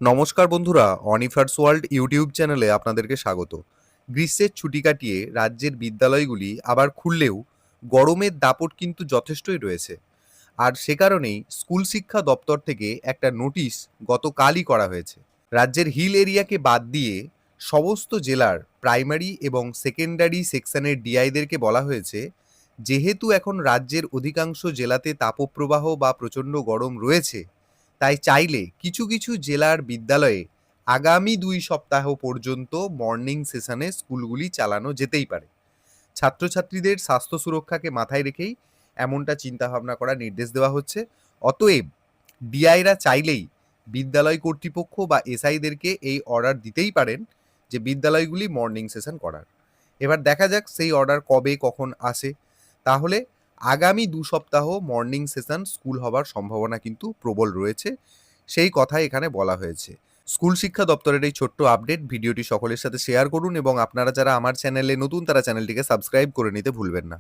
নমস্কার বন্ধুরা, অনিফার্স world YouTube চ্যানেলে আপনাদেরকে স্বাগত। গ্রীষ্মের ছুটি কাটিয়ে রাজ্যের বিদ্যালয়গুলি আবার খুললেও গরমের দাপট কিন্তু যথেষ্টই রয়েছে। আর সে কারণেই স্কুল শিক্ষা দপ্তর থেকে একটা নোটিশ গতকালই করা হয়েছে। রাজ্যের হিল এরিয়াকে বাদ দিয়ে সমস্ত জেলার প্রাইমারি এবং সেকেন্ডারি সেকশনের ডিআইদেরকে বলা হয়েছে, যেহেতু এখন রাজ্যের অধিকাংশ জেলাতে তাপপ্রবাহ বা প্রচণ্ড গরম রয়েছে, তাই চাইলে কিছু কিছু জেলার বিদ্যালয়ে আগামী ২ সপ্তাহ পর্যন্ত মর্নিং সেশনে স্কুলগুলি চালানো যেতেই পারে। ছাত্রছাত্রীদের স্বাস্থ্য সুরক্ষাকে মাথায় রেখেই এমনটা চিন্তাভাবনা করার নির্দেশ দেওয়া হচ্ছে। অতএব ডিআইরা চাইলেই বিদ্যালয় কর্তৃপক্ষ বা এসআইদেরকে এই অর্ডার দিতেই পারেন যে বিদ্যালয়গুলি মর্নিং সেশন করার। এবার দেখা যাক সেই অর্ডার কবে কখন আসে। তাহলে আগামী ২ সপ্তাহ মর্নিং সেশন স্কুল হবার সম্ভাবনা কিন্তু প্রবল রয়েছে, সেই কথাই এখানে বলা হয়েছে। স্কুল শিক্ষা দপ্তরের এই ছোট্ট আপডেট ভিডিওটি সকলের সাথে শেয়ার করুন এবং আপনারা যারা আমার চ্যানেলে নতুন তারা চ্যানেলটিকে সাবস্ক্রাইব করে নিতে ভুলবেন না।